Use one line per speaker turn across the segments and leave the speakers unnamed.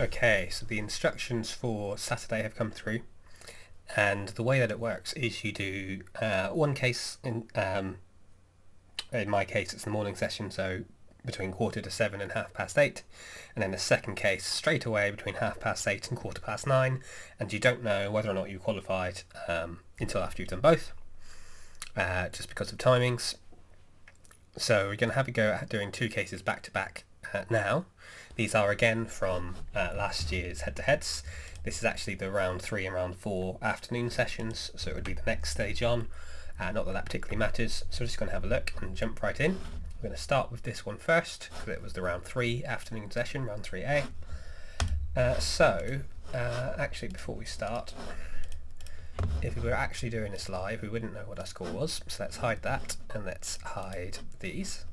Okay, so the instructions for Saturday have come through, and the way that it works is you do one case, in my case it's the morning session, so between 7:15 and 8:30, and then the second case straight away between 8:30 and 9:15, and you don't know whether or not you qualified until after you've done both, just because of timings. So we're going to have a go at doing two cases back to back now. These are again from last year's head-to-heads. This is actually the round 3 and round 4 afternoon sessions, so it would be the next stage on. Not that particularly matters, so we're just going to have a look and jump right in. We're going to start with this one first, because it was the round 3 afternoon session, round 3A. Actually before we start, if we were actually doing this live, we wouldn't know what our score was, so let's hide that, and let's hide these.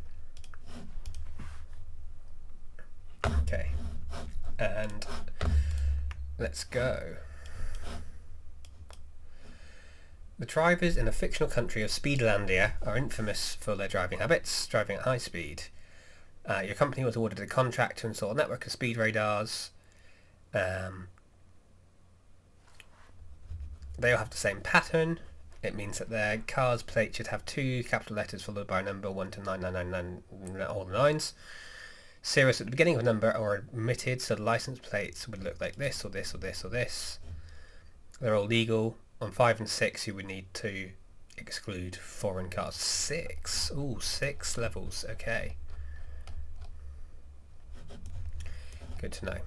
Okay, and let's go. The drivers in a fictional country of Speedlandia are infamous for their driving habits, driving at high speed. Your company was awarded a contract to install a network of speed radars. They all have the same pattern. It means that their car's plate should have 2 capital letters followed by a number 1 to 9999, all the 9s. Zeros at the beginning of a number are omitted, so the license plates would look like this, or this, or this, or this. They're all legal. On 5 and 6 you would need to exclude foreign cars. 6? Ooh, 6 levels, okay. Good to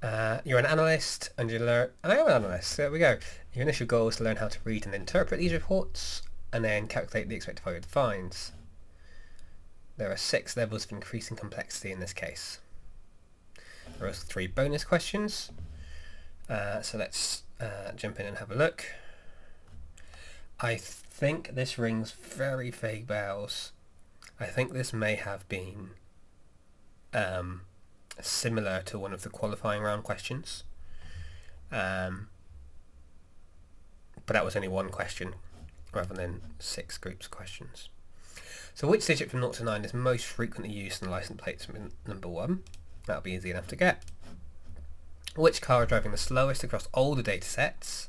know. You're an analyst, and you learn... I am an analyst, there we go. Your initial goal is to learn how to read and interpret these reports, and then calculate the expected value of the fines. There are 6 levels of increasing complexity in this case. There are also 3 bonus questions. So let's jump in and have a look. I think this rings very vague bells. I think this may have been similar to one of the qualifying round questions. But that was only one question rather than 6 groups of questions. So which digit from 0 to 9 is most frequently used in the license plates? Number 1. That'll be easy enough to get. Which car is driving the slowest across all the data sets?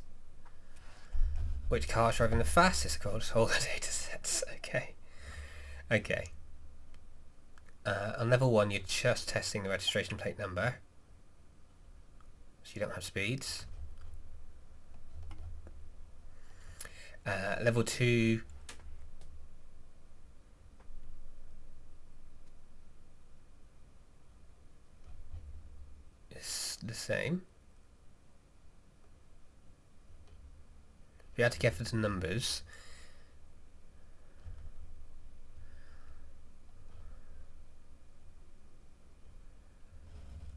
Which car is driving the fastest across all the data sets? Okay. On level 1 you're just testing the registration plate number, so you don't have speeds. Level 2 is the same. If you had to get the numbers,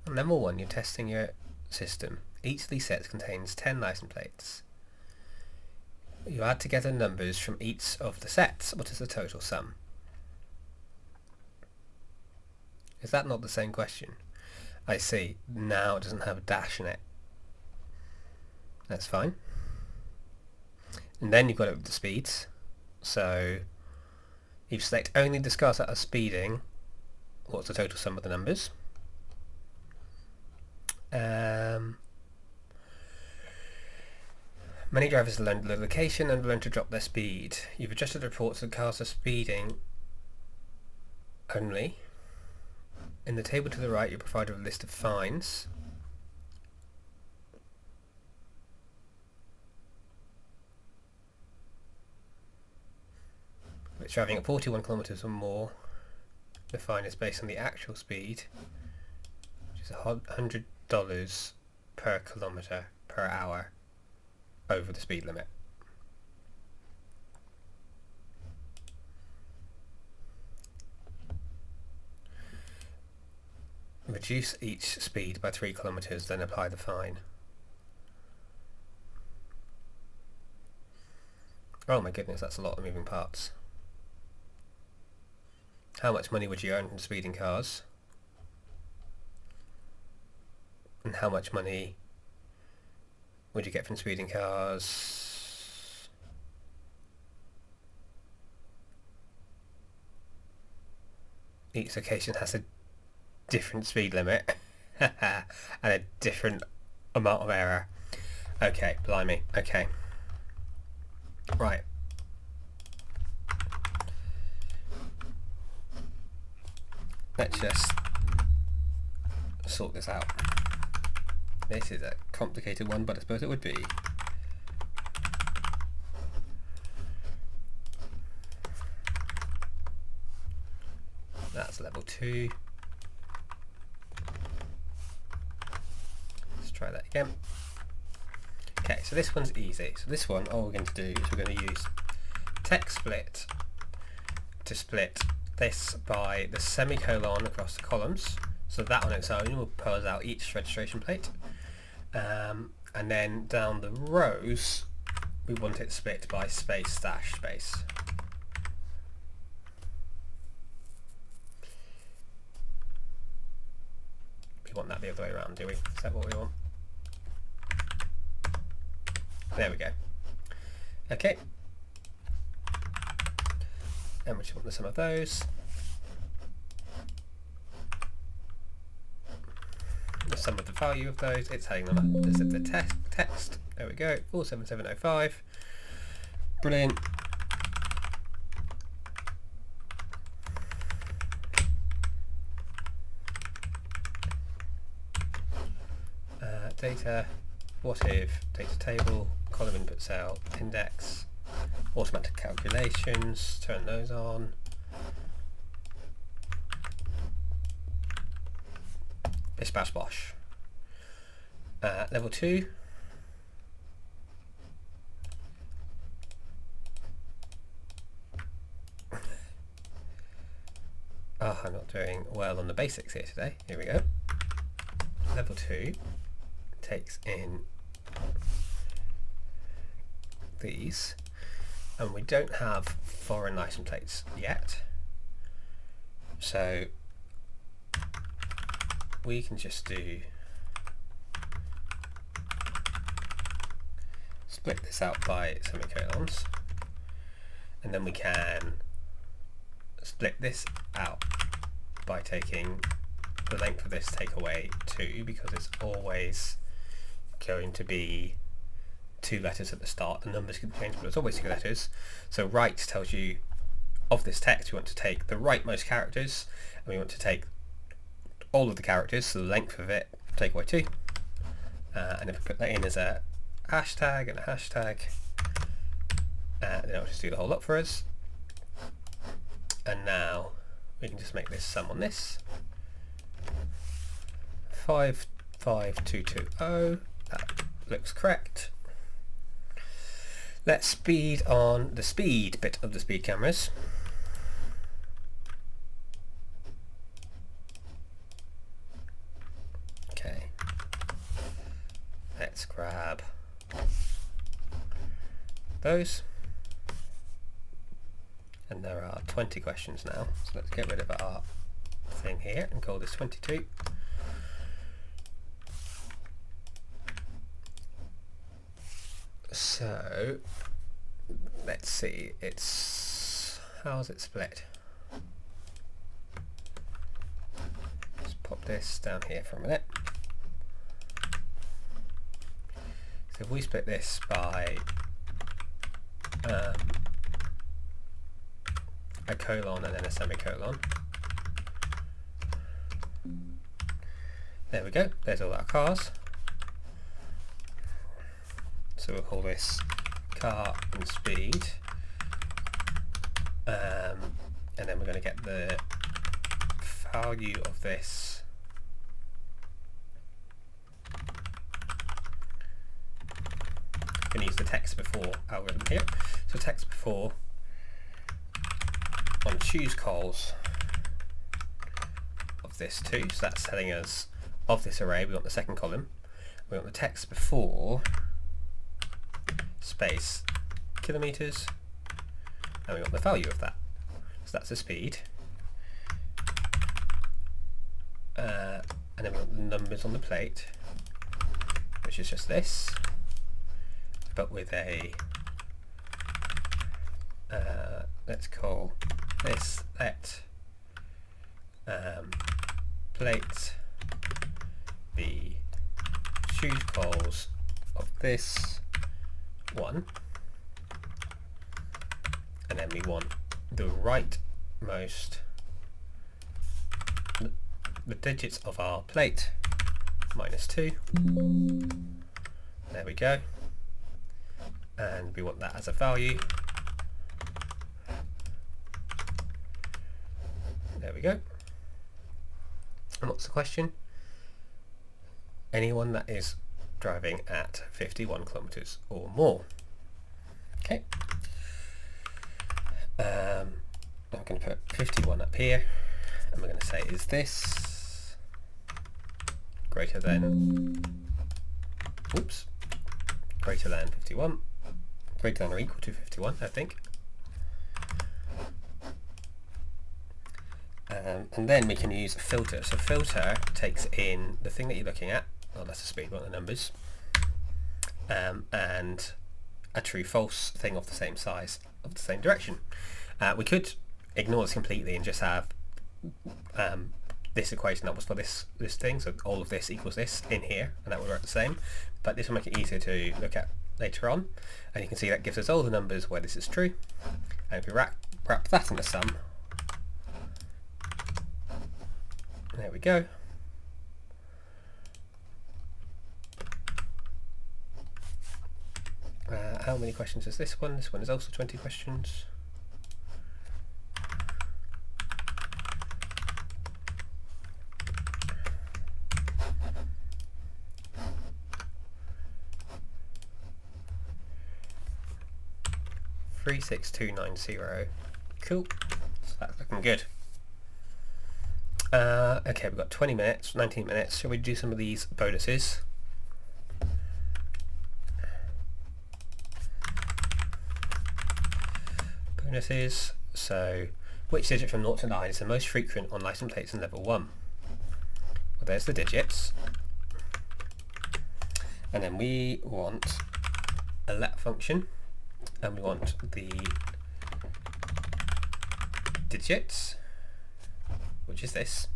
on level 1 you're testing your system. Each of these sets contains 10 license plates. You add together numbers from each of the sets. What is the total sum? Is that not the same question? I see. Now it doesn't have a dash in it. That's fine. And then you've got it with the speeds. So if you select only the cars that are speeding, what's the total sum of the numbers? Many drivers have learned the location and learned to drop their speed. You've adjusted the reports so cars are speeding only. In the table to the right you provided a list of fines. Which driving at 41 kilometers or more, the fine is based on the actual speed, which is $100 per kilometer per hour over the speed limit. Reduce each speed by 3 kilometers, then apply the fine. Oh my goodness, that's a lot of moving parts. How much money would you earn from speeding cars? And how much money would you get from speeding cars? Each location has a different speed limit and a different amount of error. Okay, blimey. Okay. Right. Let's just sort this out. This is a complicated one, but I suppose it would be. That's level 2. Let's try that again. Okay, so this one's easy. So this one, all we're going to do is we're going to use text split to split this by the semicolon across the columns. So that on its own will pulls out each registration plate. And then down the rows, we want it split by space dash space. We want that the other way around, do we? Is that what we want? There we go. Okay. And we just want the sum of those. The sum of the value of those, it's telling them the text. There we go, 47705. Brilliant. Data, what if, data table, column input cell, index, automatic calculations, turn those on. Bish bash bosh. Level 2. Oh, I'm not doing well on the basics here today. Here we go. Level 2 takes in these, and we don't have foreign license plates yet, so we can just do split this out by semicolons, and then we can split this out by taking the length of this take away 2, because it's always going to be 2 letters at the start. The numbers can change, but it's always 2 letters. So right tells you of this text we want to take the rightmost characters, and we want to take all of the characters, so the length of it, take away 2. And if we put that in as a hashtag and a hashtag, then it'll just do the whole lot for us. And now we can just make this sum on this. 55220. That looks correct. Let's speed on the speed bit of the speed cameras. Okay. Let's grab those. And there are 20 questions now. So let's get rid of our thing here and call this 22. So let's see, how's it split? Let's pop this down here for a minute. So if we split this by a colon and then a semicolon, there we go, there's all our cars. So we'll call this car and speed, and then we're going to get the value of this I'm going to use the text before algorithm here. So text before on choose calls of this 2, so that's telling us of this array we want the second column. We want the text before space kilometers, and we want the value of that. So that's the speed, and then we want the numbers on the plate, which is just this, but with a let's call this let plate the shoe poles of this one, and then we want the rightmost, the digits of our plate, -2. There we go. And we want that as a value. There we go. And what's the question? Anyone that is driving at 51 kilometers or more. Okay. I'm going to put 51 up here, and we're going to say, is this greater than, oops, greater than 51, greater than or equal to 51, I think. And then we can use a filter. So filter takes in the thing that you're looking at, well, that's a speed, one of the numbers, and a true-false thing of the same size, of the same direction. We could ignore this completely and just have this equation that was for this thing, so all of this equals this in here, and that would work the same. But this will make it easier to look at later on, and you can see that gives us all the numbers where this is true. And if we wrap that in the sum, there we go. How many questions is this one? This one is also 20 questions. $36290. Cool. So that's looking good. Okay, we've got 20 minutes, 19 minutes. Shall we do some of these bonuses? Bonuses. So, which digit from 0 to 9 is the most frequent on license plates in level 1? Well, there's the digits. And then we want a let function, and we want the digits, which is this.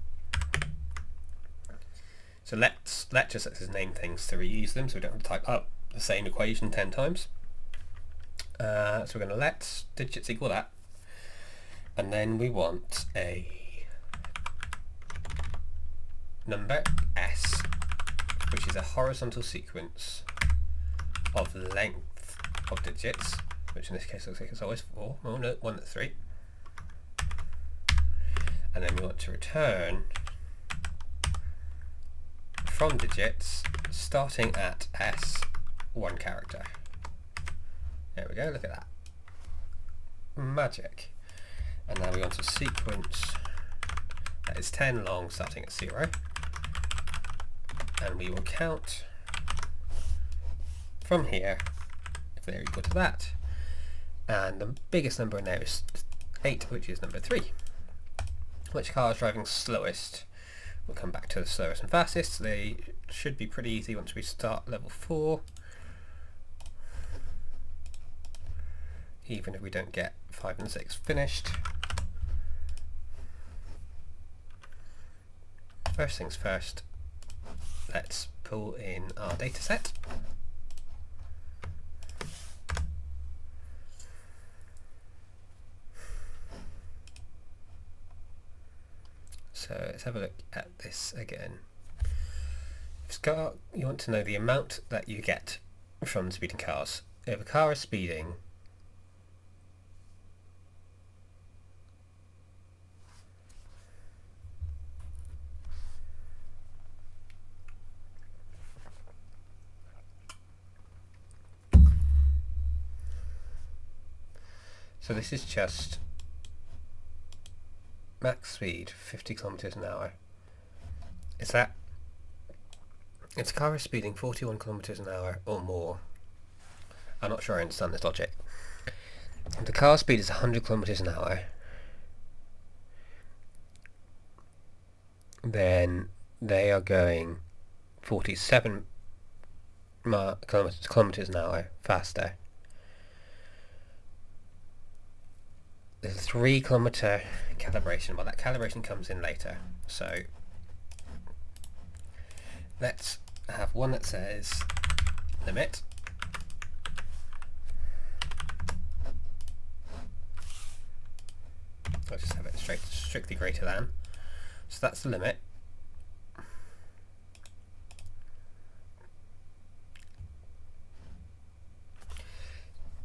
So let just lets us name things to reuse them, so we don't have to type up the same equation 10 times. So we're going to let digits equal that, and then we want a number s, which is a horizontal sequence of length of digits, which in this case looks like it's always 4. Oh no, 1 that's 3. And then we want to return from digits starting at s 1 character. There we go, look at that. Magic. And now we want a sequence that is 10 long starting at 0. And we will count from here if they're equal to that. And the biggest number in there is 8, which is number 3. Which car is driving slowest? We'll come back to the slowest and fastest. They should be pretty easy once we start level 4. Even if we don't get 5 and 6 finished. First things first, let's pull in our data set. So let's have a look at this again. You want to know the amount that you get from speeding cars. If a car is speeding so this is just max speed, 50 kilometers an hour. It's a car is speeding 41 kilometers an hour or more. I'm not sure I understand this logic. If the car speed is 100 kilometers an hour, then they are going 47 kilometers an hour faster. There's a 3 kilometer calibration. Well, that calibration comes in later. So let's have one that says limit I'll just have it strictly greater than. So that's the limit.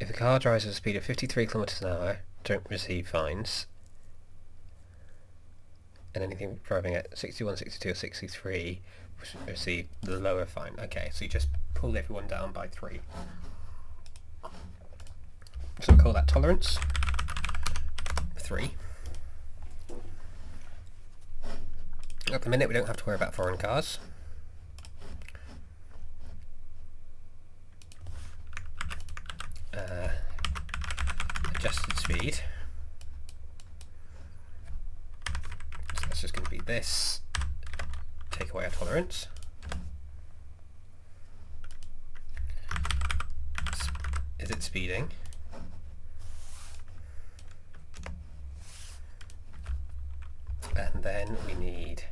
If a car drives at a speed of 53 kilometers an hour, don't receive fines. And anything driving at 61, 62 or 63 receive the lower fine. Okay, so you just pull everyone down by 3. So we'll call that tolerance 3. At the minute we don't have to worry about foreign cars. Adjusted speed. So that's just going to be this. Take away our tolerance. Is it speeding? And then we need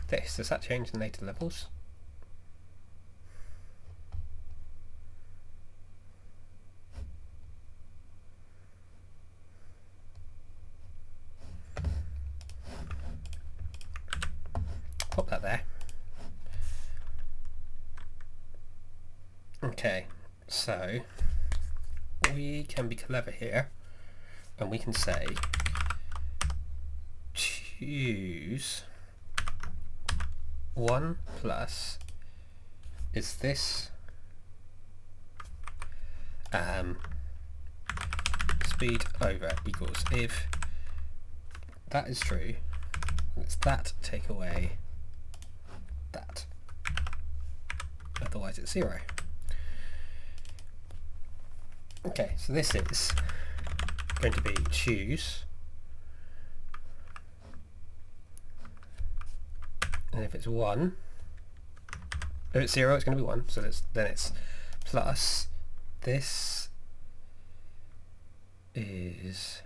this. Does that change in later levels? Pop that there. Okay, so we can be clever here and we can say choose 1 plus is this speed over equals, if that is true, it's that take away that, otherwise it's 0. Okay, so this is going to be choose, and if it's 1, if it's 0 it's going to be 1, so then it's plus this is,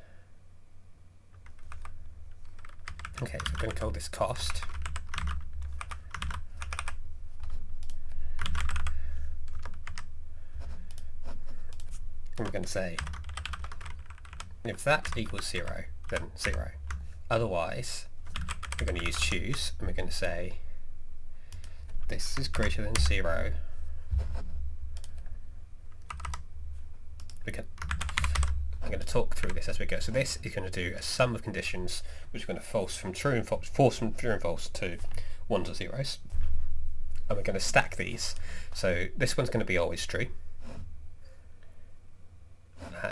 okay, so we're going to call this cost. And we're going to say if that equals 0, then 0. Otherwise, we're going to use choose, and we're going to say this is greater than 0. I'm going to talk through this as we go. So this is going to do a sum of conditions, which are going to force from true and false to 1s or 0s. And we're going to stack these. So this one's going to be always true.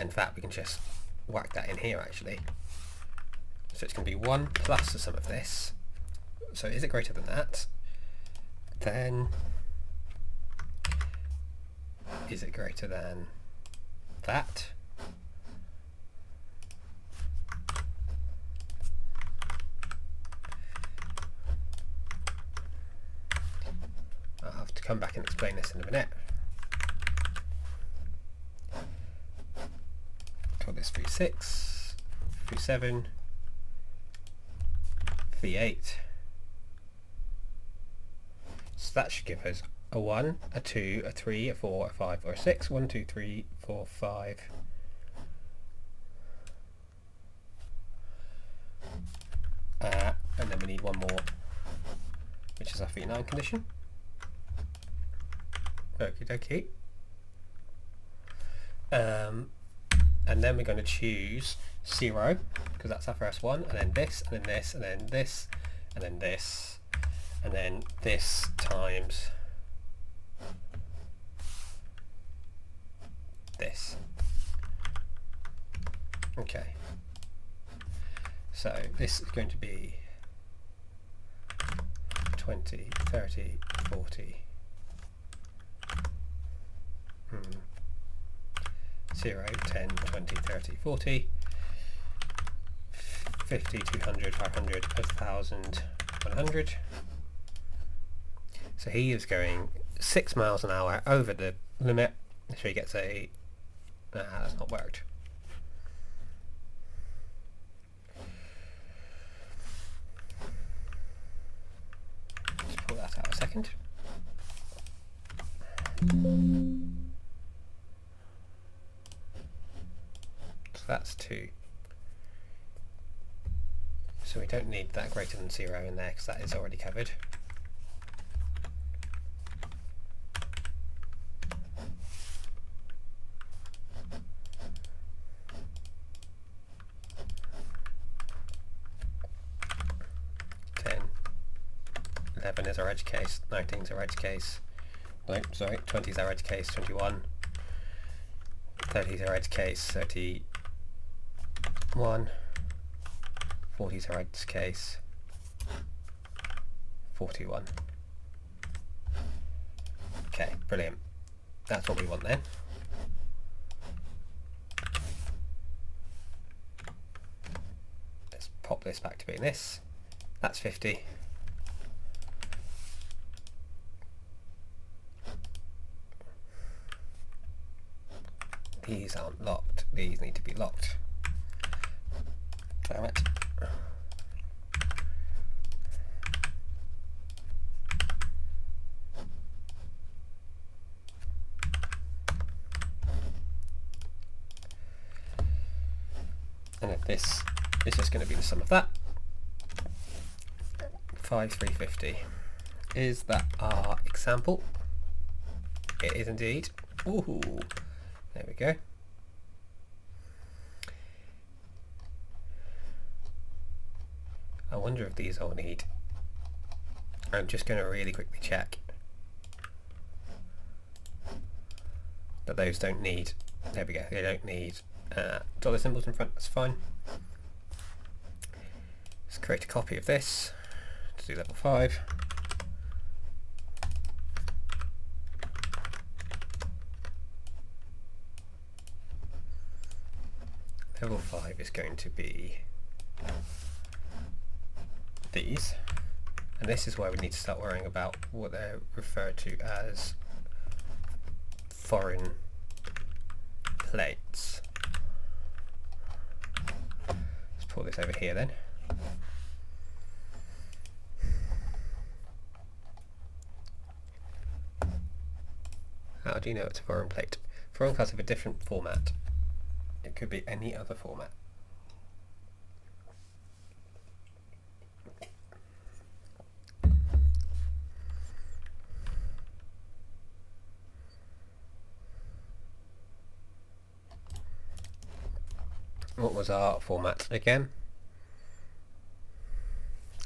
In fact, we can just whack that in here actually. So it's going to be 1 plus the sum of this. So is it greater than that? Then is it greater than that? I'll have to come back and explain this in a minute. Call this V6, V7, V8. So that should give us a 1, a 2, a 3, a 4, a 5, or a 6. 1, 2, 3, 4, 5. And then we need one more, which is our V9 condition. Okie dokie. And then we're going to choose 0, because that's our first one, and then this, and then this, and then this, and then this, and then this times this. Okay. So this is going to be 20, 30, 40. 0, 10, 20, 30, 40, 50, 200, 500, 1,000, 100. So he is going 6 miles an hour over the limit, so he gets a, that's not worked. Let's pull that works out a second. So that's 2. So we don't need that greater than 0 in there because that is already covered. Is our edge case, 19 is our edge case, no, sorry, 20 is our edge case, 21, 30 is our edge case, 31, 40 is our edge case, 41. Okay, brilliant. That's what we want then. Let's pop this back to being this. That's 50. These aren't locked, these need to be locked. Damn it. And then this is just going to be the sum of that. 5350. Is that our example? It is indeed. Ooh. There we go. I wonder if these all need. I'm just going to really quickly check that those don't need. There we go. They don't need dollar symbols in front. That's fine. Let's create a copy of this to do level 5. Level 5 is going to be these, and this is where we need to start worrying about what they're referred to as foreign plates. Let's pull this over here then. How do you know it's a foreign plate? Foreign cards have a different format. It could be any other format. What was our format again?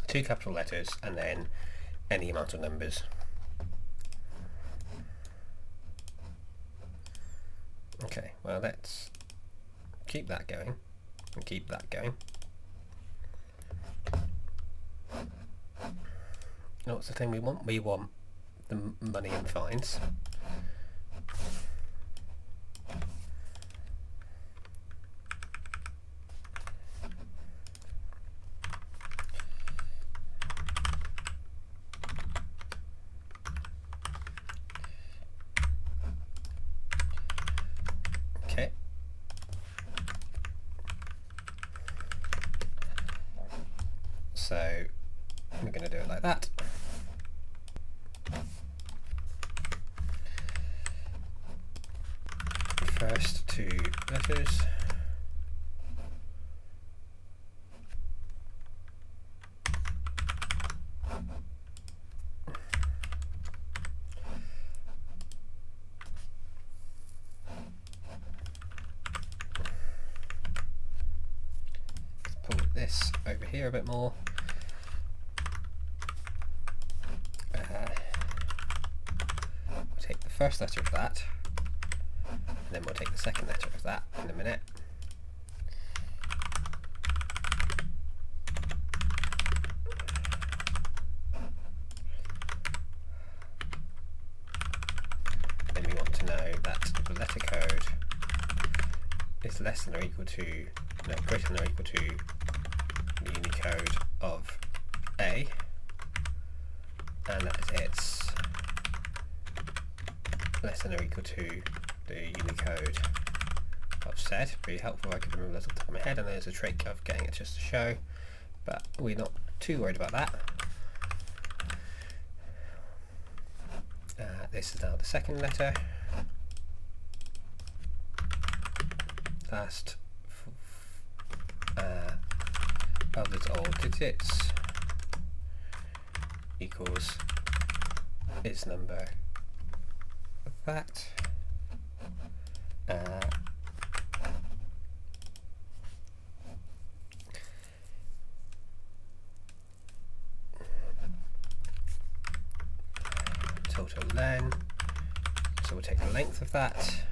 2 capital letters and then any amount of numbers. Okay, well let's keep that going and keep that going. What's the thing we want? We want the money and fines. Okay. So we're going to do it like that. First 2 letters. Let's pull this over here a bit more. We'll take the first letter of that. And then we'll take the second letter of that in a minute. Then we want to know that the letter code is less than or equal to, no, greater than or equal to the Unicode of A, and that it's less than or equal to the Unicode of Z. Pretty helpful. I could remember that off the top of my head, and there's a trick of getting it just to show, but we're not too worried about that. this is now the second letter. Last of its all digits equals its number of that. Total len, so we'll take the length of that,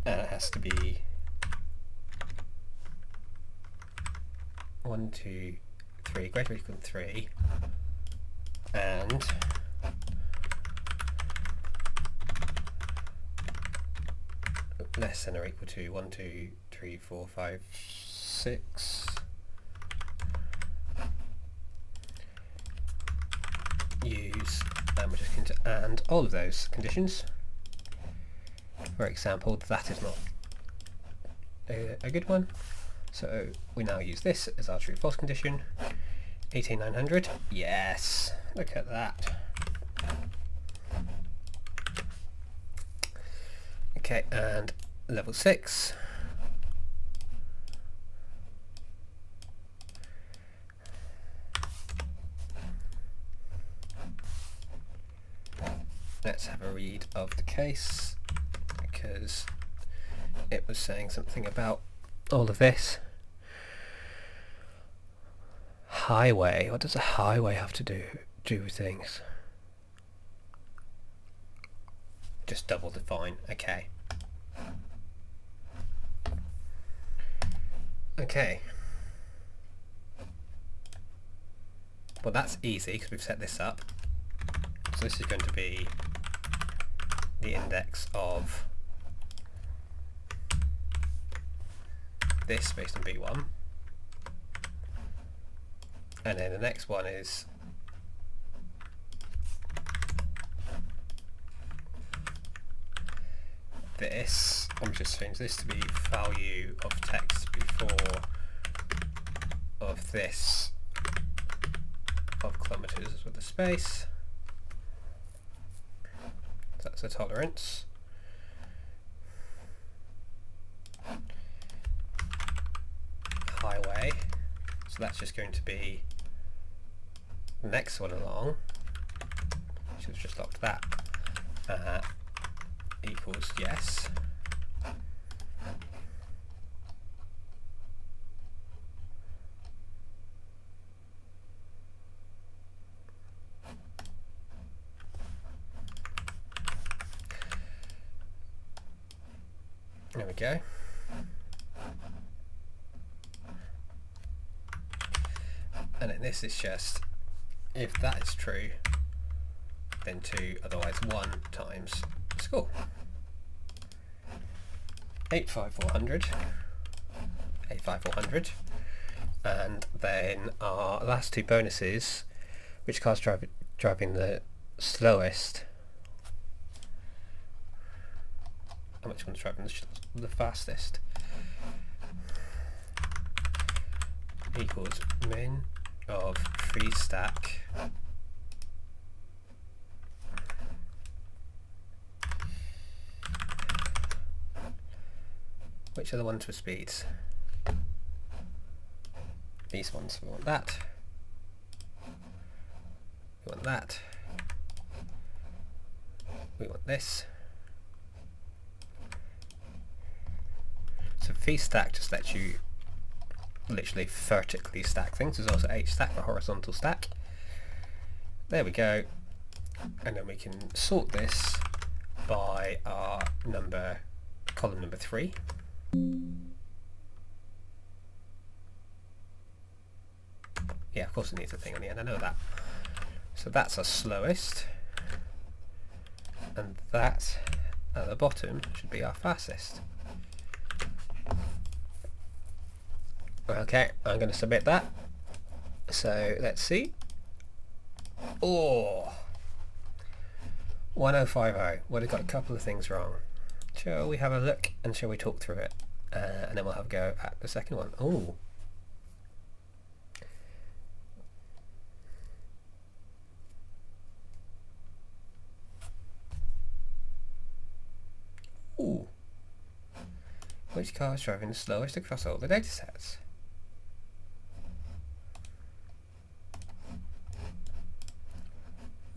and it has to be 1, 2, 3 greater or equal to 3, and less than or equal to 1, 2, 3, 4, 5, 6. Use, and we're just going to and all of those conditions. For example, that is not a good one, so we now use this as our true false condition. 18900, yes, look at that. Okay, and level 6. Let's have a read of the case, because it was saying something about all of this. Highway, what does a highway have to do with things? Just double define, okay. Okay. Well, that's easy because we've set this up. So this is going to be the index of this based on B1, and then the next one is this. I'm just change this to be value of text before of this of kilometers with a space. That's a tolerance. Highway, so that's just going to be the next one along. Should have just locked that. Equals yes. There we go. And then this is just, if that is true, then 2, otherwise 1 times score. 85400, 85400, and then our last 2 bonuses, which car's driving the slowest, and which one's driving the fastest, equals min of free stack which are the ones with speeds. These ones, we want that, we want that, we want this. So V stack just lets you literally vertically stack things. There's also H stack for horizontal stack. There we go. And then we can sort this by our number, column number 3. Yeah, of course it needs a thing on the end, I know that. So that's our slowest, and that at the bottom should be our fastest. Okay, I'm going to submit that. So let's see. Oh, 1050. Well, we've got a couple of things wrong. Shall we have a look and shall we talk through it? And then we'll have a go at the second one. Oh. Ooh. Which car is driving the slowest across all the datasets?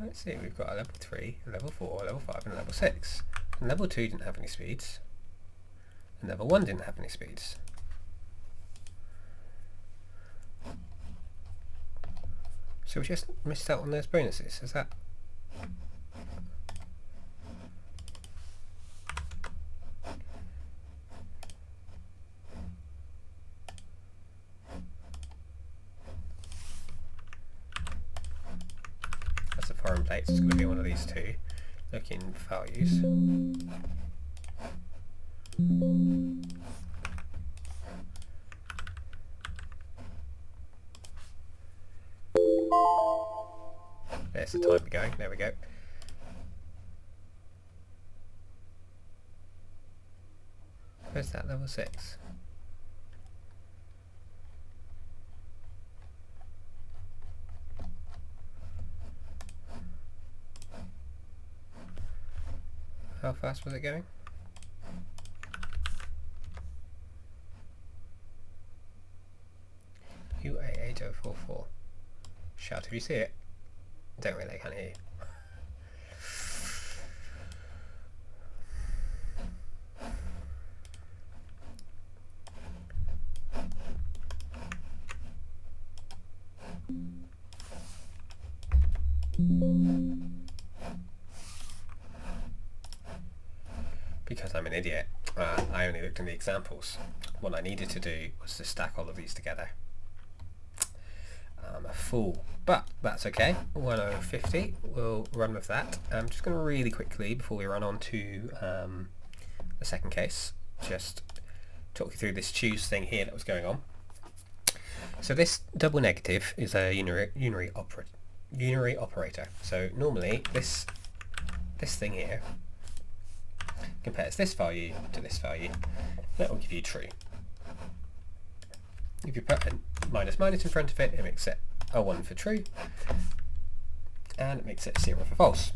Let's see, we've got a level 3, a level 4, a level 5 and a level 6. And level 2 didn't have any speeds. And level 1 didn't have any speeds. So we just missed out on those bonuses, is that? That's the foreign plates, it's going to be one of these two. Looking values. There's the timer going, there we go. Where's that level 6? How fast was it going? UA8044. Shout if you see it. Don't really, I can't hear you. Because I'm an idiot, I only looked in the examples. What I needed to do was to stack all of these together. I'm a fool, but that's okay. 1050, we'll run with that. I'm just going to really quickly, before we run on to the second case, just talk you through this choose thing here that was going on. So this double negative is a unary operator. So normally this thing here compares this value to this value. That will give you true. If you put a minus minus in front of it, it makes it a 1 for true, and it makes it 0 for false.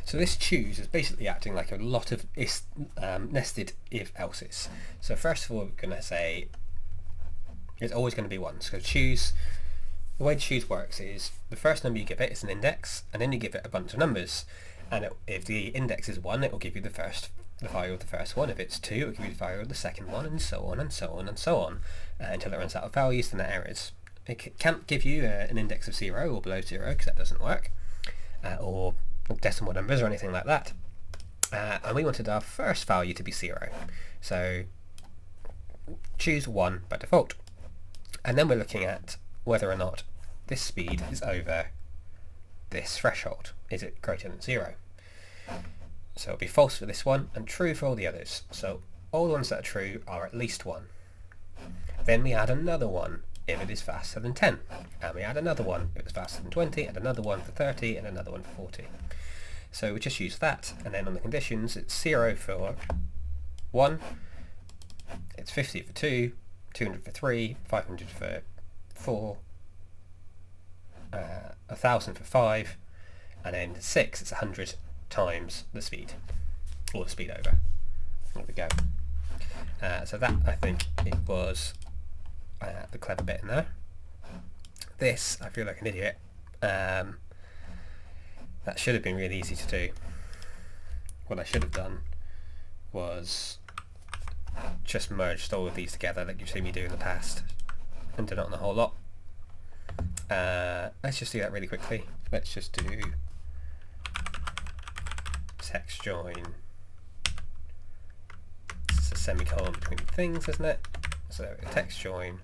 So this choose is basically acting like a lot of nested if-elses. So first of all, we're going to say it's always going to be 1. So choose, the way choose works is the first number you give it is an index, and then you give it a bunch of numbers. And if the index is 1, it will give you the value of the first one. If it's 2, it will give you the value of the second one, and so on and so on and so on, until it runs out of values, then it errors. It can't give you an index of 0 or below 0, because that doesn't work, or decimal numbers or anything like that. And we wanted our first value to be 0. So choose 1 by default. And then we're looking at whether or not this speed is over this threshold. Is it greater than 0? So it'll be false for this one and true for all the others. So all the ones that are true are at least 1. Then we add another one if it is faster than 10. And we add another one if it's faster than 20, and another one for 30, and another one for 40. So we just use that, and then on the conditions it's 0 for 1, it's 50 for 2, 200 for 3, 500 for 4, 1000 for 5, and then 6, it's 100 times the speed, or the speed over. There we go. So that, I think, it was the clever bit in there. This, I feel like an idiot. That should have been really easy to do. What I should have done was just merged all of these together like you've seen me do in the past, and done it on the whole lot. Let's just do that really quickly. Let's just do text join. It's a semicolon between things, isn't it? So text join,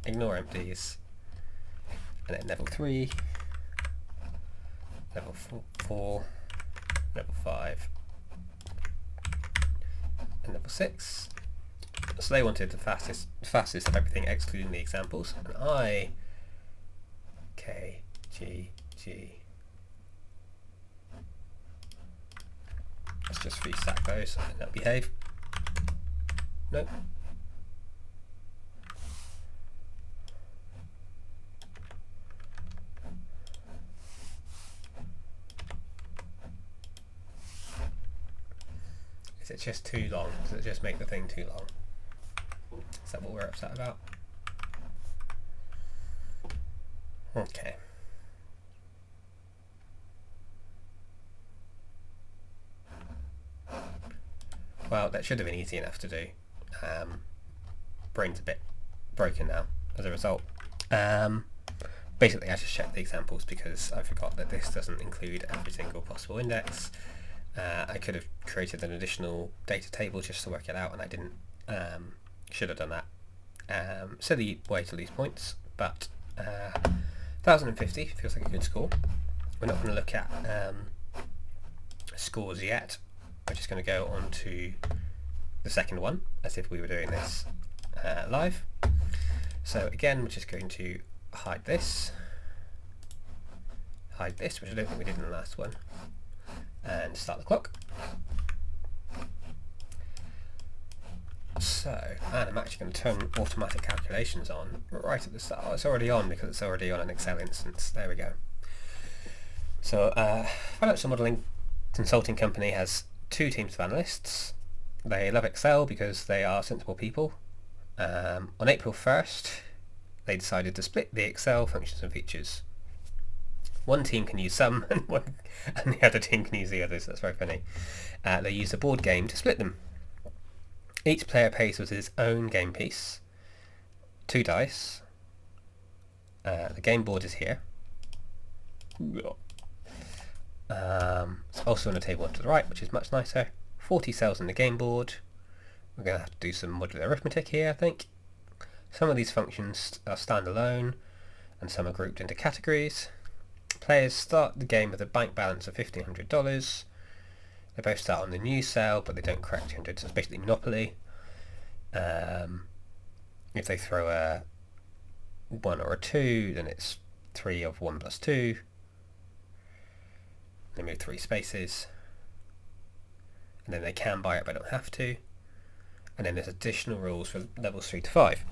ignore empties, and then level 3, level 4, level 5, and level 6. So they wanted the fastest of everything excluding the examples, and I K G G. Let's just restack those and they'll behave. Nope. It's just too long. Does it just make the thing too long? Is that what we're upset about? Okay. Well, that should have been easy enough to do. Brain's a bit broken now as a result. Basically, I just checked the examples because I forgot that this doesn't include every single possible index. I could have created an additional data table just to work it out, and I didn't. Should have done that. Silly way to lose points, but 1,050 feels like a good score. We're not going to look at scores yet. We're just going to go on to the second one as if we were doing this live. So again, we're just going to hide this, which I don't think we did in the last one, and start the clock. So, and I'm actually going to turn automatic calculations on right at the start. Oh, it's already on because it's already on an Excel instance. There we go. So, financial modelling consulting company has 2 teams of analysts. They love Excel because they are sensible people. On April 1st, they decided to split the Excel functions and features. One team can use some and the other team can use the others. That's very funny. They used a board game to split them. Each player pays with his own game piece, 2 dice. The game board is here. It's also on the table to the right, which is much nicer. 40 cells in the game board. We're going to have to do some modular arithmetic here, I think. Some of these functions are standalone, and some are grouped into categories. Players start the game with a bank balance of $1,500. They both start on the new cell, but they don't correct 200, so it's basically Monopoly. If they throw a 1 or a 2, then it's 3 of 1 plus 2. They move 3 spaces. And then they can buy it, but don't have to. And then there's additional rules for levels 3 to 5.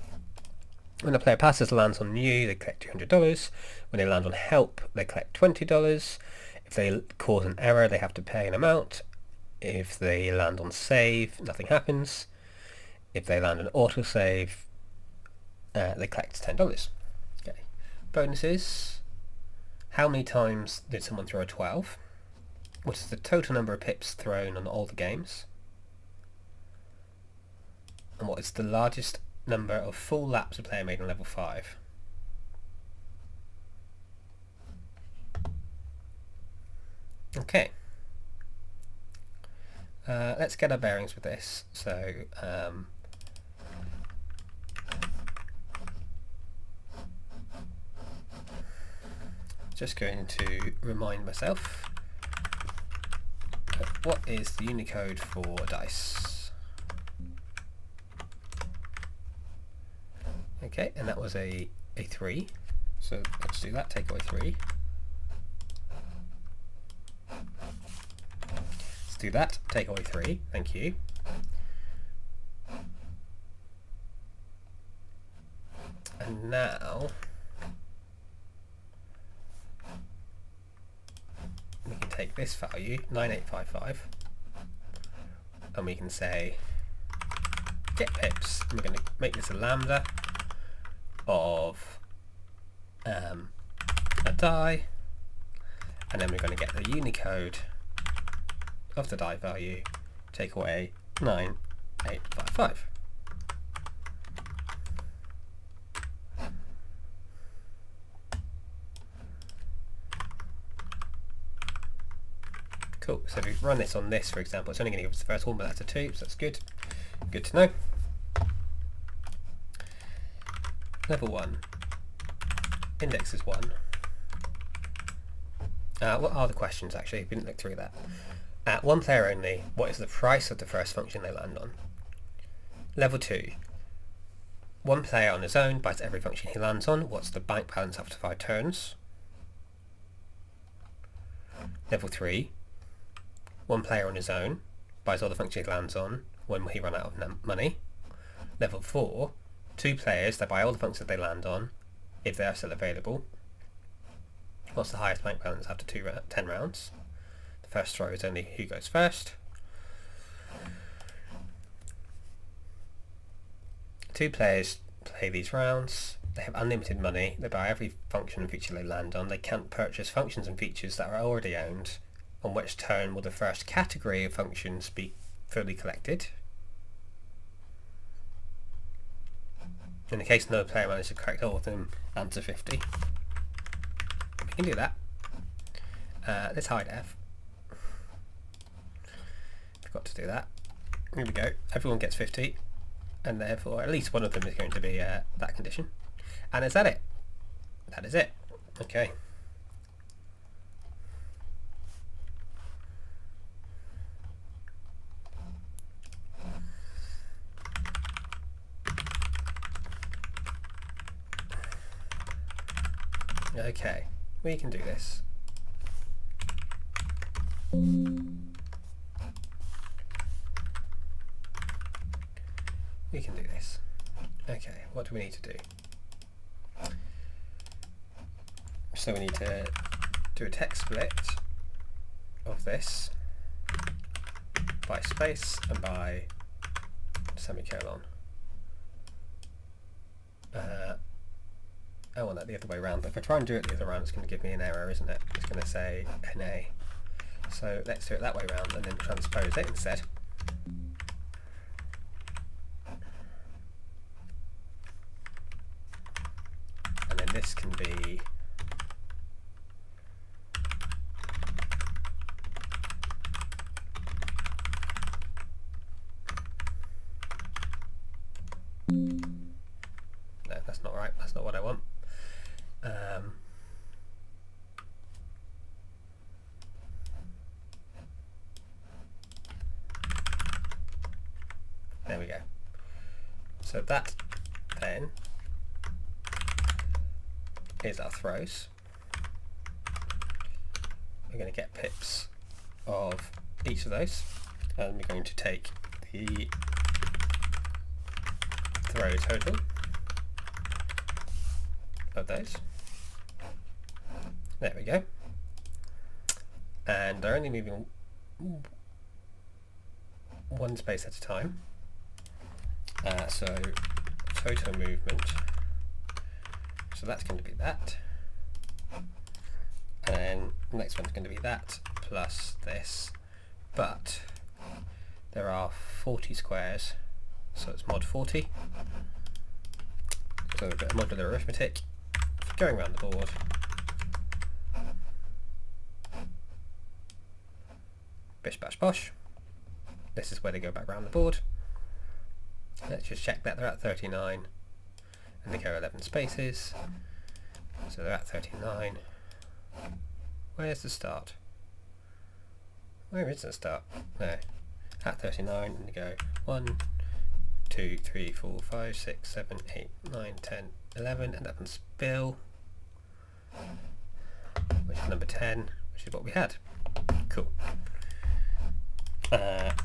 When a player passes the lands on new, they collect $200. When they land on help, they collect $20. If they cause an error, they have to pay an amount. If they land on save, nothing happens. If they land on autosave, they collect $10. Okay. Bonuses. How many times did someone throw a 12? What is the total number of pips thrown on all the games? And what is the largest number of full laps a player made on level 5? Okay. Let's get our bearings with this. So, just going to remind myself, what is the Unicode for dice? Okay, and that was a 3. So let's do that, take away 3. Let's do that, take away 3, thank you. And now we can take this value, 9855, and we can say get pips, and we're going to make this a lambda of a die, and then we're going to get the Unicode of the die value, take away 9855. Cool, so if we run this on this, for example, it's only going to give us the first one, but that's a 2, so that's good. Good to know. Level 1. Index is 1. What are the questions, actually? We didn't look through that. 1 player only. What is the price of the first function they land on? Level 2. 1 player on his own buys every function he lands on. What's the bank balance after 5 turns? Level 3. 1 player on his own buys all the functions he lands on. When will he run out of money? Level 4. 2 players, they buy all the functions they land on, if they are still available. What's the highest bank balance after 10 rounds? The first throw is only who goes first. 2 players play these rounds. They have unlimited money. They buy every function and feature they land on. They can't purchase functions and features that are already owned. On which turn will the first category of functions be fully collected? In the case no player managed to correct all of them, answer 50. We can do that. Let's hide F. Forgot to do that. Here we go. Everyone gets 50, and therefore at least one of them is going to be that condition. And is that it? That is it. Okay. Okay, we can do this. We can do this. Okay, what do we need to do? So we need to do a text split of this by space and by semicolon. I want that the other way around, but if I try and do it the other way around, it's going to give me an error, isn't it? It's going to say NA. So let's do it that way around and then transpose it instead. And then this can be no, that's not right. That's not what I want. There we go. So that then is our throws. We're going to get pips of each of those, and we're going to take the throw total of those. There we go. And they're only moving one space at a time. So total movement. So that's going to be that. And then the next one's going to be that plus this. But there are 40 squares, so it's mod 40. So a bit of modular arithmetic going around the board. Bish bash bosh. This is where they go back around the board. Let's just check that they're at 39 and they go 11 spaces. So they're at 39. Where's the start? Where is the start? No. At 39 and they go 1, 2, 3, 4, 5, 6, 7, 8, 9, 10, 11 and up and spill. Which is number 10, which is what we had. Cool.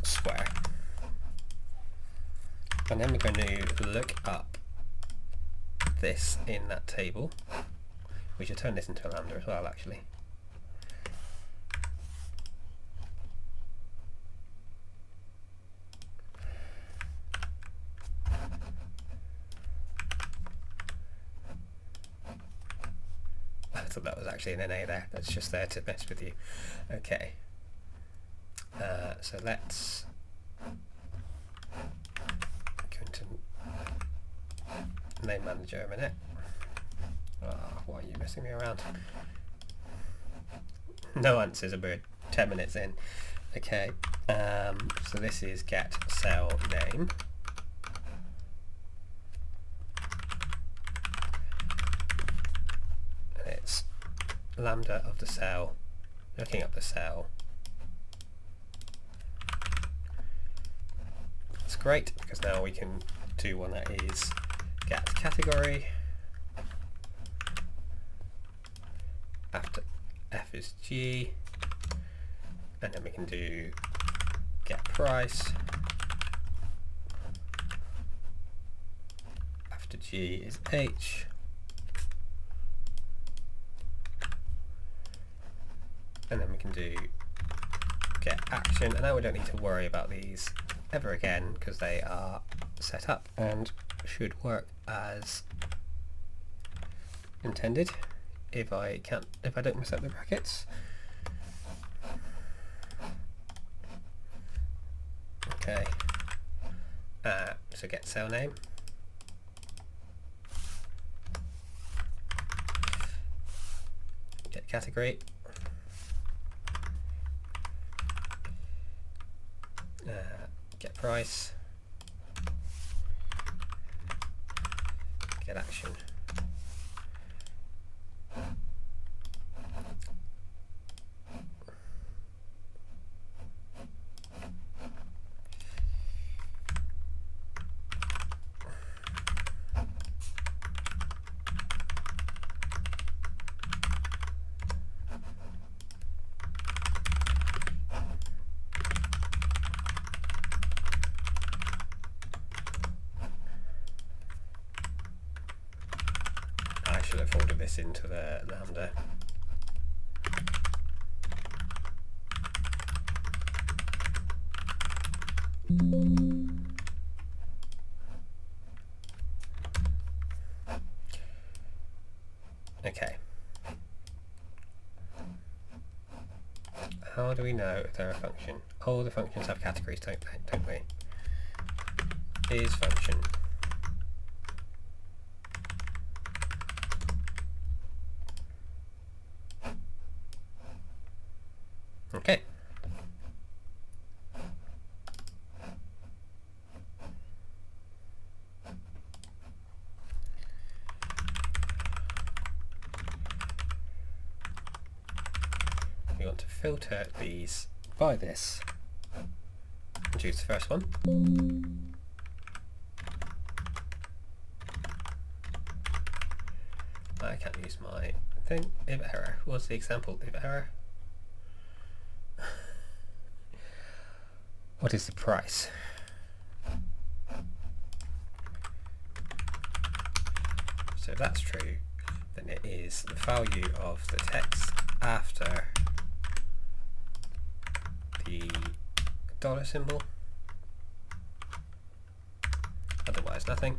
Square. And then we're going to look up this in that table. We should turn this into a lambda as well, actually. I thought that was actually an NA there. That's just there to mess with you. Okay. So let's go into name manager a minute. Oh, why are you messing me around? No answers, we're 10 minutes in. Okay, so this is get cell name. And it's lambda of the cell, looking up the cell. That's great, because now we can do one that is get category. After F is G, and then we can do get price. After G is H, and then we can do get action, and now we don't need to worry about these ever again because they are set up, and should work as intended if I don't mess up the brackets. Okay, so get cell name, get category, get price, get action. I should have folded this into the lambda. Okay. How do we know if they're a function? All the functions have categories, don't we? Is function. Okay. We want to filter these by this. Choose the first one. I can't use my thing. If error. What's the example? If error. What is the price? So if that's true, then it is the value of the text after the dollar symbol. Otherwise, nothing.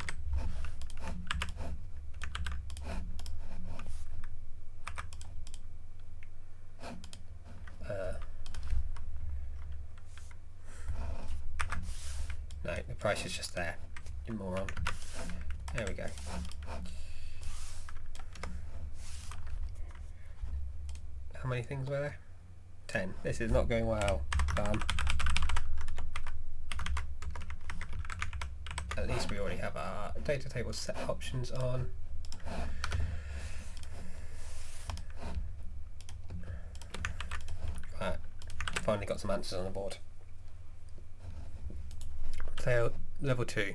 No, the price is just there, you moron. There we go. How many things were there? 10. This is not going well. At least we already have our data table set options on. Right, finally got some answers on the board. So level 2.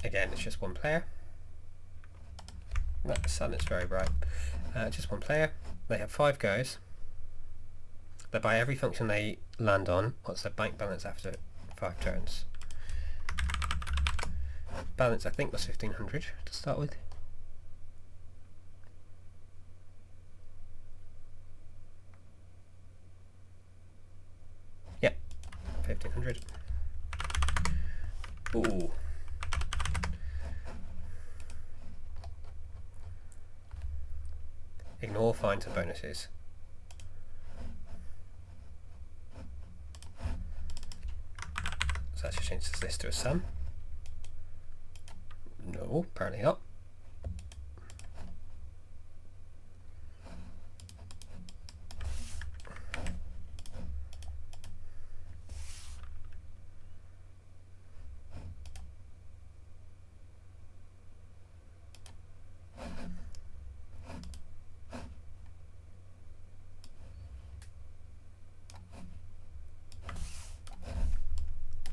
Again, it's just one player. No, the sun is very bright. Just one player. They have 5 goes. They buy every function they land on. What's their bank balance after 5 turns? Balance, I think, was 1,500 to start with. Yep, 1,500. Ooh. Ignore finds and bonuses. So that should change this to a sum. No, apparently not.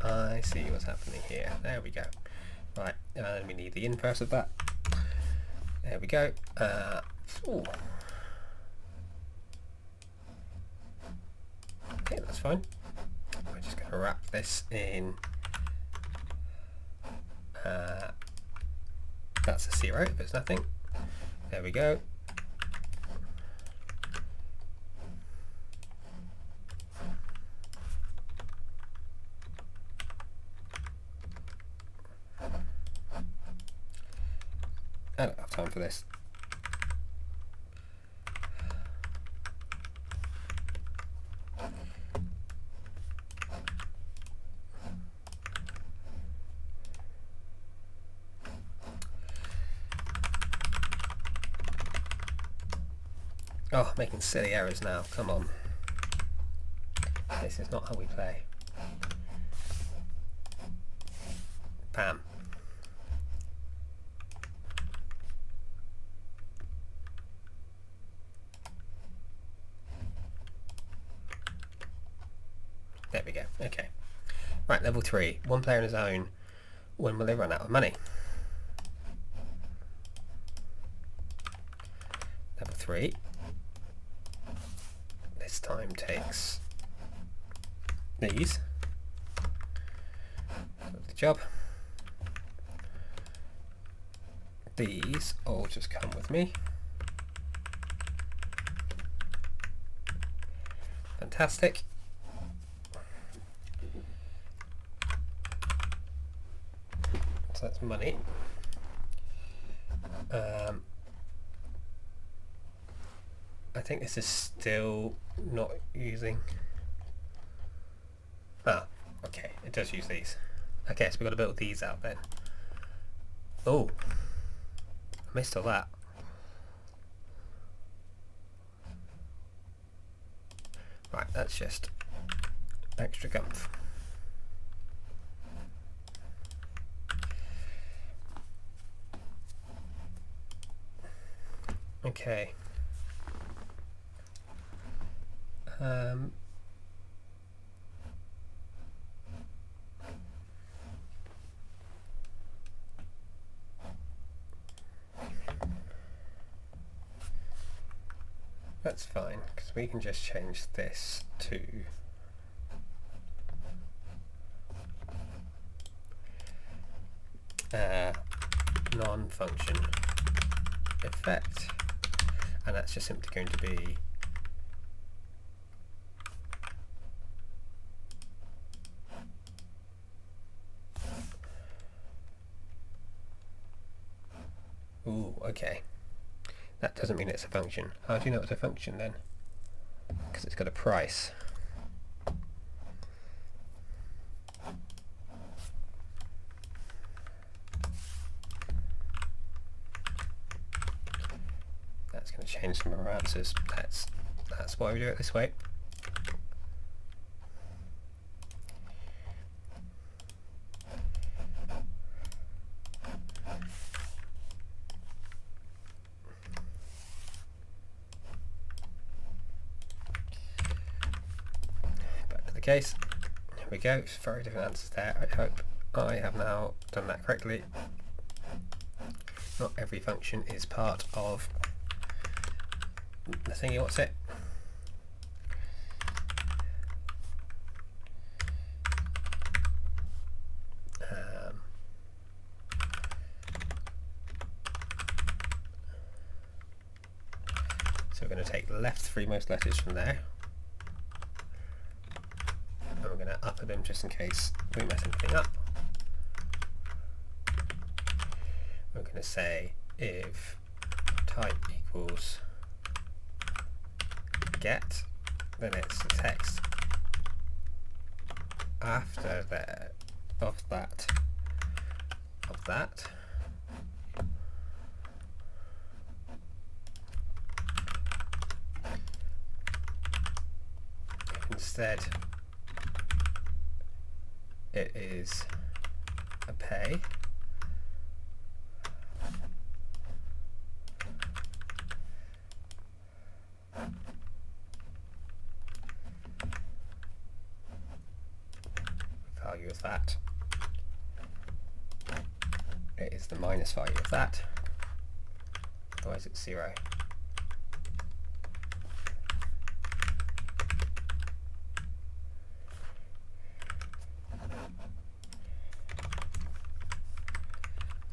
I see what's happening here. There we go. Right, and we need the inverse of that. There we go. Ooh. Okay, that's fine. We're just going to wrap this in. That's a 0 if it's nothing. There we go. I don't have time for this. Oh, making silly errors now. Come on. This is not how we play. Bam. There we go. Okay. Right, level 3. One player on his own. When will they run out of money? Level 3. This time takes these. Lovely job. These all just come with me. Fantastic. So that's money. I think this is still not using... Ah, okay, it does use these. Okay, so we've got to build these out then. Oh, I missed all that. Right, that's just extra gumph. Okay. That's fine, because we can just change this to non-function effect, and that's just simply going to be ooh, okay. That doesn't mean it's a function. How do you know it's a function then? Because it's got a price. That's going to change some of our answers. That's why we do it this way. Case. Here we go, very different answers there. I hope I have now done that correctly. Not every function is part of the thingy, what's it? So we're going to take the left three most letters from there. We're going to upper them just in case we mess anything up. We're going to say if type equals get, then it's the text after that of that. Instead it is a pay. Value of that. It is the minus value of that. Otherwise it's 0.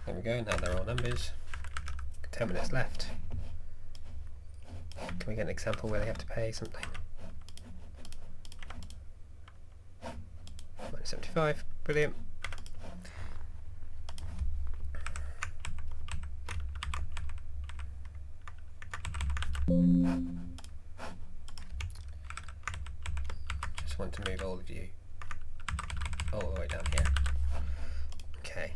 There we go, now they're all numbers. 10 minutes left. Can we get an example where they have to pay something? Minus 75, brilliant. all the way down here. Okay.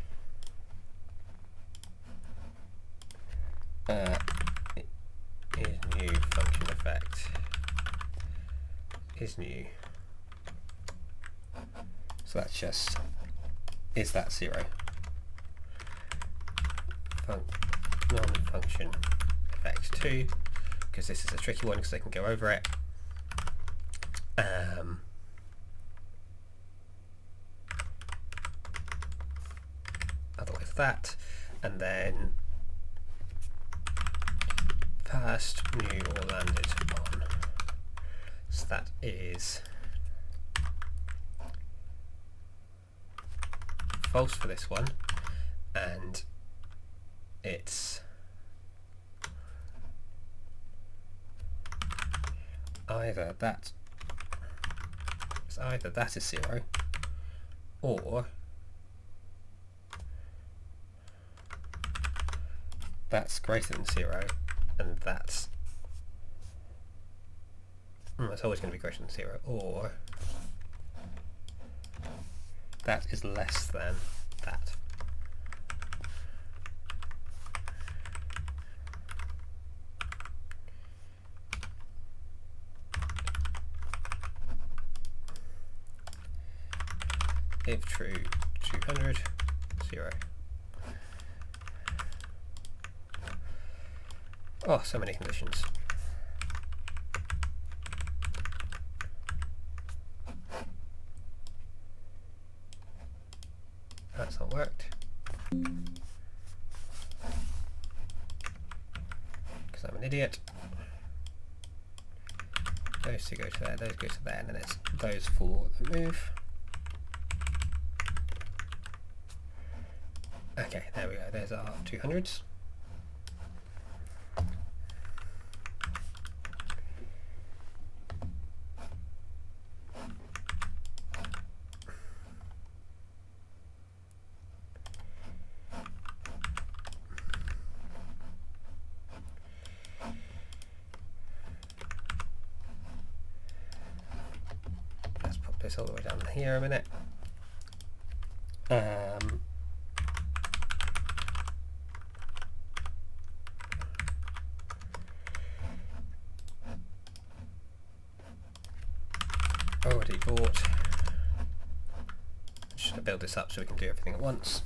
Is new function effect is new. So that's just, is that 0? Non-function effect 2, because this is a tricky one because they can go over it. Otherwise that, and then passed, new, or landed on. So that is false for this one, and it's either that is 0, or that's greater than 0, and that's it's always going to be greater than 0, or that is less than that. If true, 200, 0. Oh, so many conditions. That's not worked. Because I'm an idiot. Those two go to there, those go to there, and then it's those for the move. Okay, there we go, there's our 200s. Let's pop this all the way down here a minute. Already bought. Should I build this up so we can do everything at once?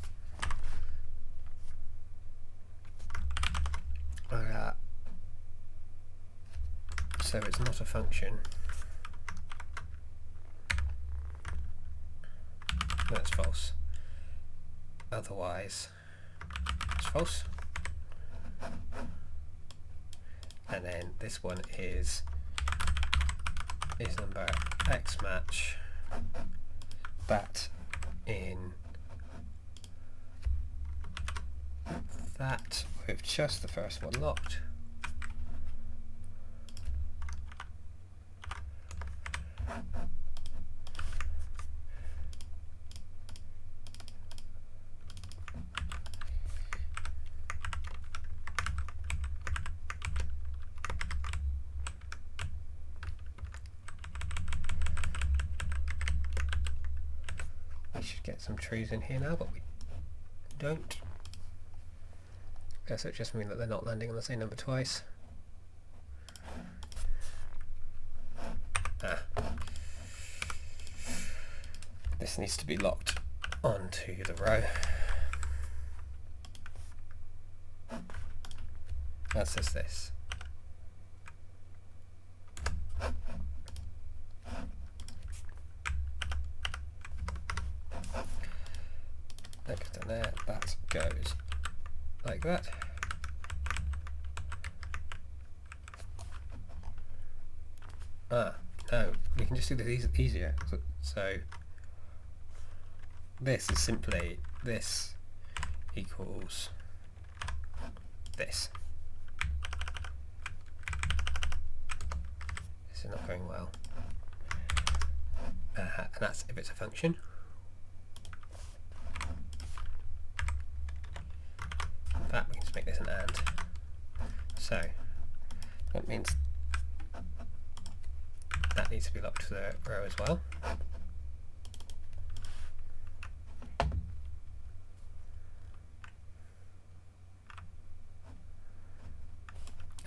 So it's not a function. That's false. Otherwise, it's false. And then this one is number X match that in that with just the first one locked. We should get some trees in here now, but we don't. So it just means that they're not landing on the same number twice. This needs to be locked onto the row. That says this. That goes down there, that goes like that. No, we can just do this easier. So this is simply this equals this. This is not going well. And that's if it's a function. In fact, we can just make this an and. So that means that needs to be locked to the row as well.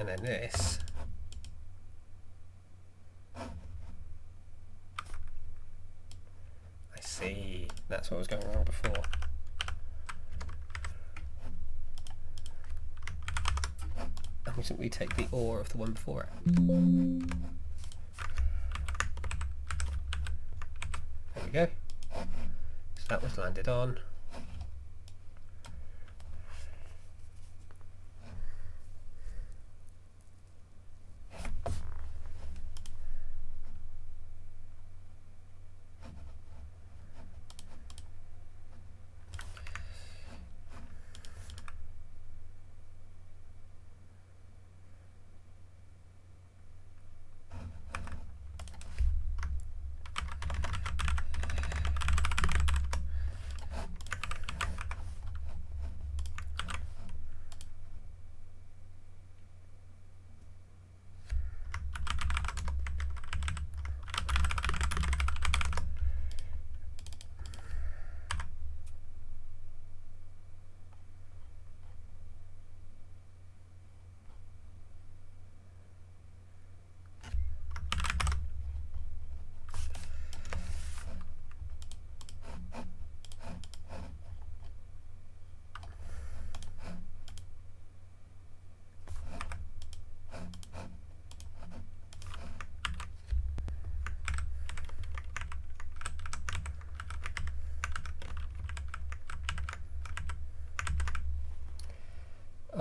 and then this. I see, that's what was going wrong before. And we simply take the OR of the one before it. There we go. So that was landed on.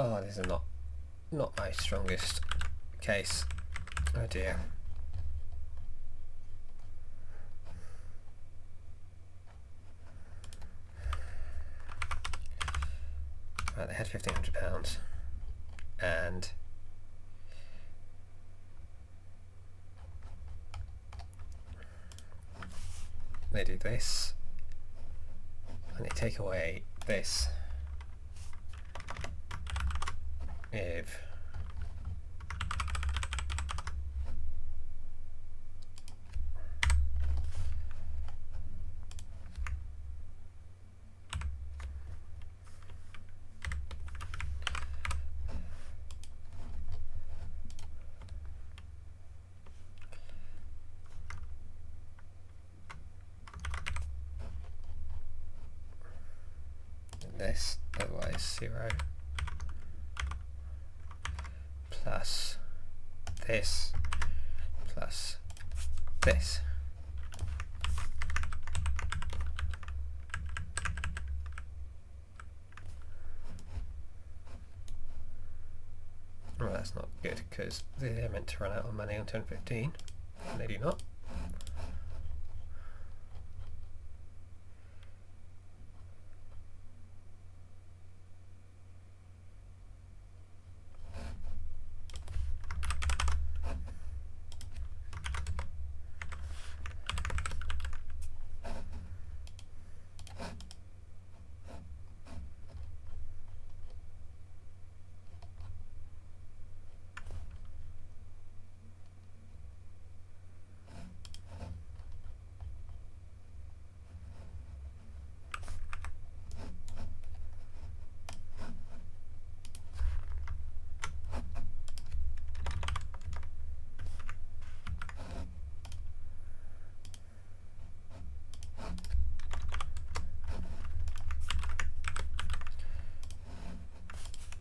Oh, this is not my strongest case. Oh dear. Right, they had £1,500 and they do this and they take away this if this, otherwise 0 plus this plus this. Well, that's not good because they're meant to run out of money on turn 15 and they do not.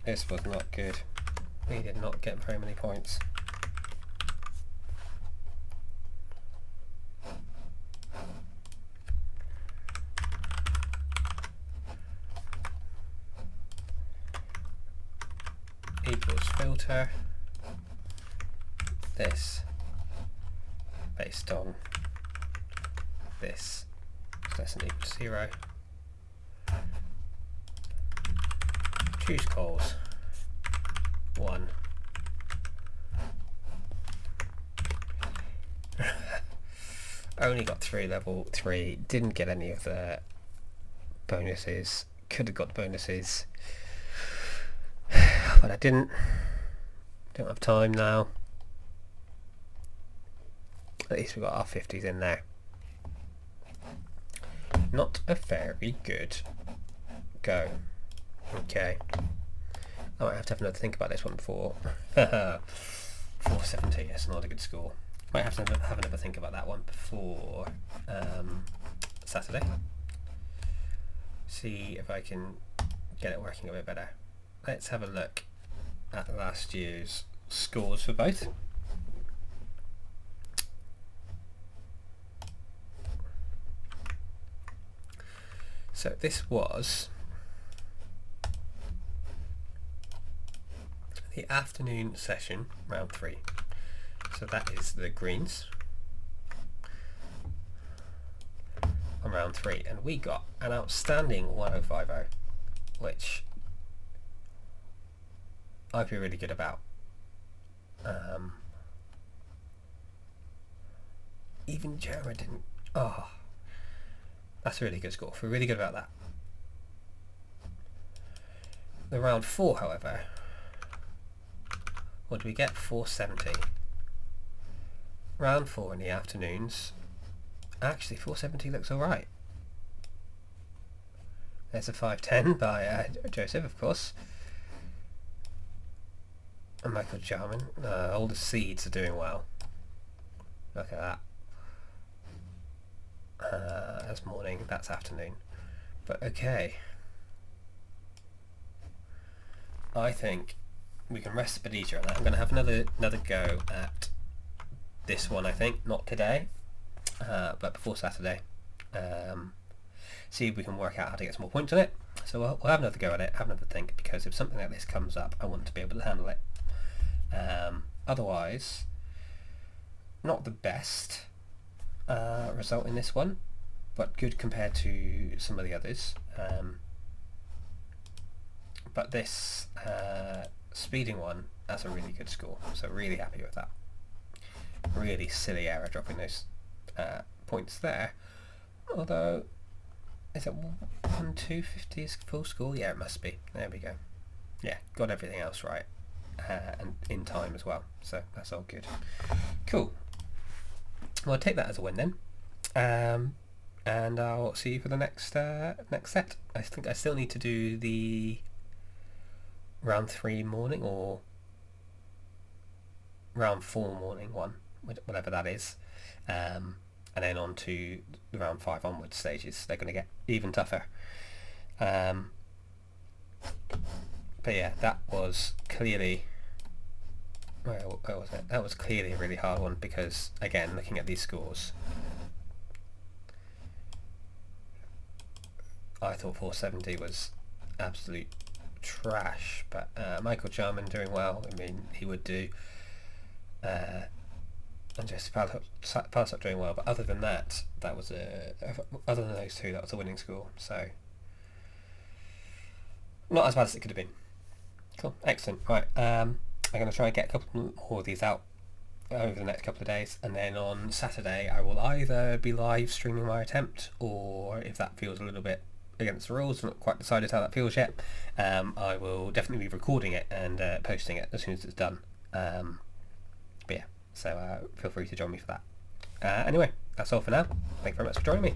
This was not good. We did not get very many points. Equals filter this based on this is less than equal to 0. Choose calls 1. Only got through level 3, didn't get any of the bonuses, could have got bonuses, but I didn't. Don't have time now. At least we got our 50s in there. Not a very good go. Okay, I might have to have another think about this one before. 470, yes, not a good score. Might have to have another think about that one before Saturday. See if I can get it working a bit better. Let's have a look at last year's scores for both. So this was the afternoon session, round 3. So that is the greens on round 3, and we got an outstanding 1050, which I feel really good about. Even Jeremy didn't. Oh, that's a really good score. Feel really good about that. The round 4, however, what do we get? 470. Round 4 in the afternoons. Actually, 470 looks alright. There's a 510 by Joseph, of course. And Michael Jarman. All the seeds are doing well. Look at that. That's morning, that's afternoon. But okay. I think we can rest a bit easier on that. I'm going to have another go at this one, I think. Not today, but before Saturday. See if we can work out how to get some more points on it. So we'll have another go at it, have another think, because if something like this comes up, I want to be able to handle it. Otherwise, not the best result in this one, but good compared to some of the others. But this speeding one, that's a really good score, so really happy with that. Really silly error dropping those points there. Although, is it 1250 is full score? Yeah, it must be. There we go. Yeah, got everything else right, and in time as well, so that's all good. Cool. Well, I'll take that as a win then, and I'll see you for the next set. I think I still need to do the round 3 morning or round 4 morning one, whatever that is, and then on to the round 5 onwards stages. They're going to get even tougher. But yeah, that was clearly, where was it? That was clearly a really hard one, because again, looking at these scores, I thought 470 was absolute trash, but Michael Jarman doing well. I mean, he would do. And Jesse Palsop doing well, but other than that, that was other than those two, that was a winning score. So not as bad as it could have been. Cool, excellent. Right, I'm going to try and get a couple more of these out over the next couple of days, and then on Saturday I will either be live streaming my attempt, or if that feels a little bit against the rules, not quite decided how that feels yet, I will definitely be recording it and posting it as soon as it's done. But yeah, so feel free to join me for that. Anyway, that's all for now. Thank you very much for joining me.